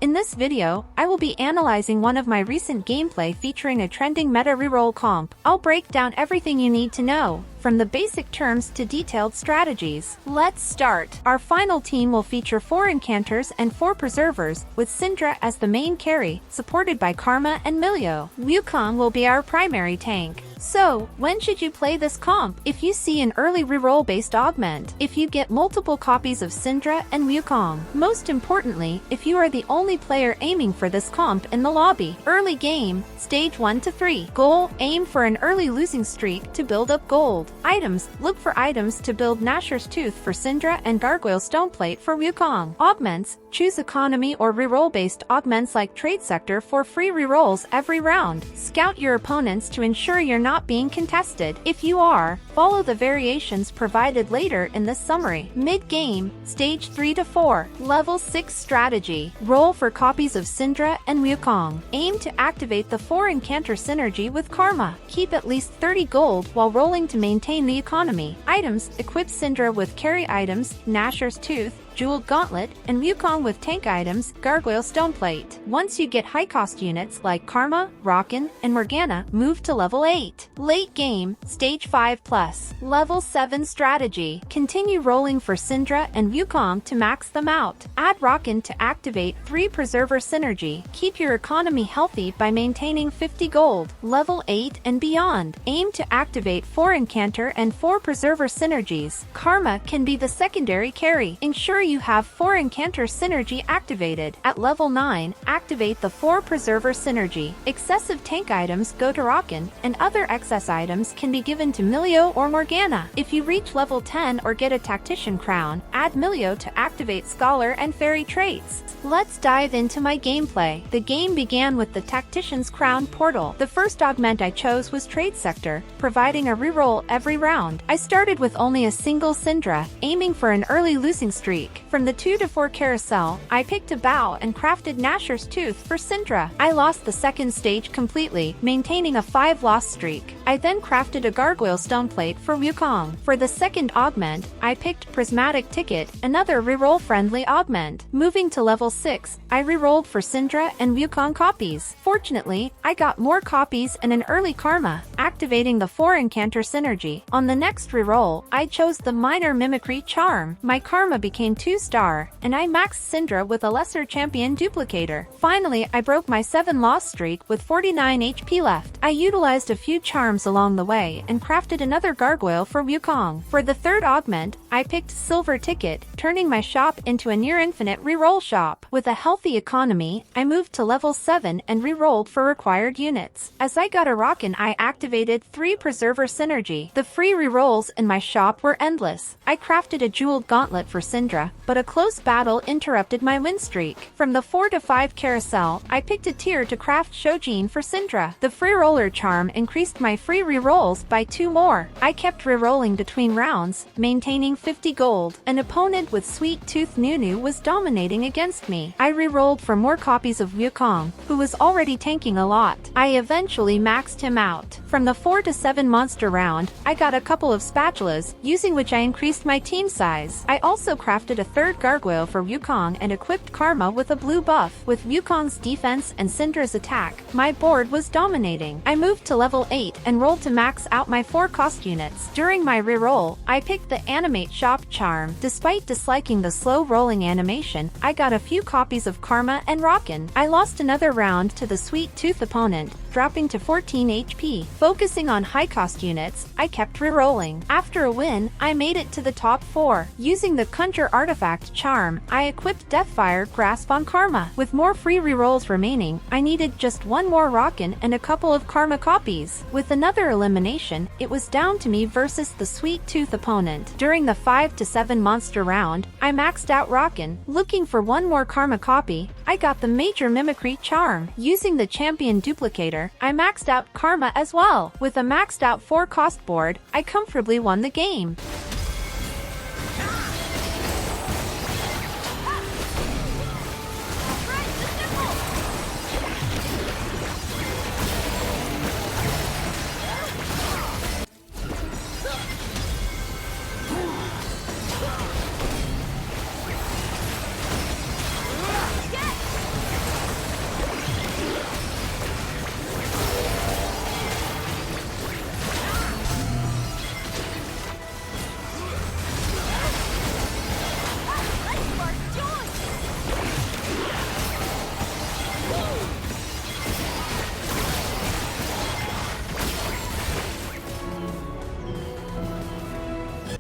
In this video, I will be analyzing one of my recent gameplay featuring a trending meta reroll comp. I'll break down everything you need to know, from the basic terms to detailed strategies. Let's start. Our final team will feature 4 Incantors and 4 Preservers, with Syndra as the main carry, supported by Karma and Milio. Wukong will be our primary tank. So, when should you play this comp? If you see an early reroll based augment, if you get multiple copies of Syndra and Wukong. Most importantly, if you are the only player aiming for this comp in the lobby. Early game, stage 1 to 3. Goal, aim for an early losing streak to build up gold. Items, look for items to build Gnasher's Tooth for Syndra and Gargoyle Stoneplate for Wukong. Augments, choose economy or reroll based augments like Trade Sector for free rerolls every round. Scout your opponents to ensure you're not being contested. If you are, follow the variations provided later in this summary. Mid-game, stage 3 to 4. Level 6 strategy. Roll for copies of Syndra and Wukong. Aim to activate the 4 Incantor synergy with Karma. Keep at least 30 gold while rolling to maintain the economy. Items, equip Syndra with carry items, Gnasher's Tooth, Jeweled Gauntlet, and Wukong with tank items, Gargoyle Stoneplate. Once you get high-cost units like Karma, Rockin, and Morgana, move to level 8. Late game, stage 5+. Level 7 strategy. Continue rolling for Syndra and Wukong to max them out. Add Rockin to activate 3 Preserver synergy. Keep your economy healthy by maintaining 50 gold. Level 8 and beyond. Aim to activate 4 Incantor and 4 Preserver synergies. Karma can be the secondary carry. Ensure you have 4 Incantor synergy activated. At level 9, activate the 4 Preserver synergy. Excessive tank items go to Rockin, and other excess items can be given to Milio or Morgana. If you reach level 10 or get a Tactician Crown, add Milio to activate Scholar and Fairy traits. Let's dive into my gameplay. The game began with the Tactician's Crown portal. The first augment I chose was Trade Sector, providing a reroll every round. I started with only a single Syndra, aiming for an early losing streak. From the 2 to 4 carousel, I picked a bow and crafted Gnasher's Tooth for Syndra. I lost the second stage completely, maintaining a 5-loss streak. I then crafted a Gargoyle Stoneplate for Wukong. For the second augment, I picked Prismatic Ticket, another reroll-friendly augment. Moving to level 6, I rerolled for Syndra and Wukong copies. Fortunately, I got more copies and an early Karma, activating the 4 Incantor synergy. On the next reroll, I chose the Minor Mimicry Charm. My Karma became 2-star, and I maxed Syndra with a Lesser Champion Duplicator. Finally, I broke my 7-loss streak with 49 HP left. I utilized a few charms along the way and crafted another Gargoyle for Wukong. For the third augment, I picked Silver Ticket, turning my shop into a near-infinite reroll shop. With a healthy economy, I moved to level 7 and rerolled for required units. As I got a Rockin, I activated 3 Preserver synergy. The free rerolls in my shop were endless. I crafted a Jeweled Gauntlet for Syndra, but a close battle interrupted my win streak. From the 4 to 5 carousel, I picked a tier to craft Shojin for Syndra. The free roller charm increased my free rerolls by 2 more. I kept rerolling between rounds, maintaining 50 gold. An opponent with Sweet Tooth Nunu was dominating against me. I rerolled for more copies of Wukong, who was already tanking a lot. I eventually maxed him out. From the 4 to 7 monster round, I got a couple of spatulas, using which I increased my team size. I also crafted a third Gargoyle for Wukong and equipped Karma with a blue buff. With Wukong's defense and Syndra's attack, my board was dominating. I moved to level 8 and rolled to max out my 4 cost units. During my reroll, I picked the Animate Shop charm. Despite disliking the slow rolling animation, I got a few copies of Karma and Rockin. I lost another round to the Sweet Tooth opponent, dropping to 14 HP. Focusing on high-cost units, I kept rerolling. After a win, I made it to the top 4. Using the Conjure Artifact charm, I equipped Deathfire Grasp on Karma. With more free rerolls remaining, I needed just 1 more Rockin and a couple of Karma copies. With another elimination, it was down to me versus the Sweet Tooth opponent. During the 5 to 7 monster round, I maxed out Rockin. Looking for 1 more Karma copy, I got the Major Mimicry charm. Using the Champion Duplicator, I maxed out Karma as well. With a maxed out 4 cost board, I comfortably won the game.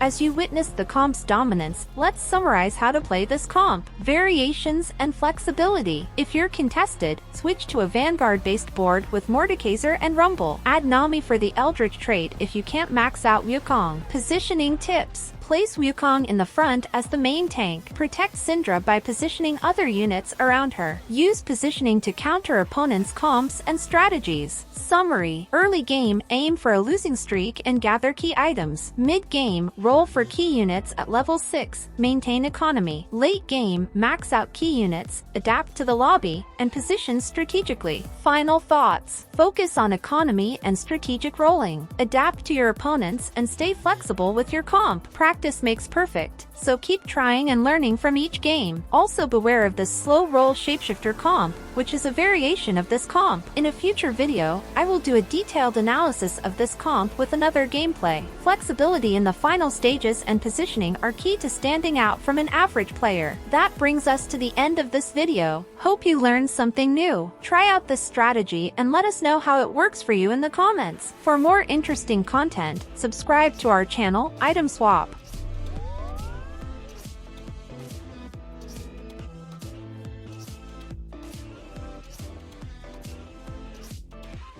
As you witness the comp's dominance, let's summarize how to play this comp. Variations and flexibility. If you're contested, switch to a Vanguard-based board with Mordekaiser and Rumble. Add Nami for the Eldritch trait if you can't max out Wukong. Positioning tips. Place Wukong in the front as the main tank. Protect Syndra by positioning other units around her. Use positioning to counter opponents' comps and strategies. Summary. Early game, aim for a losing streak and gather key items. Mid-game, roll for key units at level 6, maintain economy. Late game, max out key units, adapt to the lobby, and position strategically. Final thoughts. Focus on economy and strategic rolling. Adapt to your opponents and stay flexible with your comp. Practice makes perfect, so keep trying and learning from each game. Also beware of the slow roll shapeshifter comp, which is a variation of this comp. In a future video, I will do a detailed analysis of this comp with another gameplay. Flexibility in the final stages and positioning are key to standing out from an average player. That brings us to the end of this video. Hope you learned something new. Try out this strategy and let us know how it works for you in the comments. For more interesting content, subscribe to our channel, Itemswap.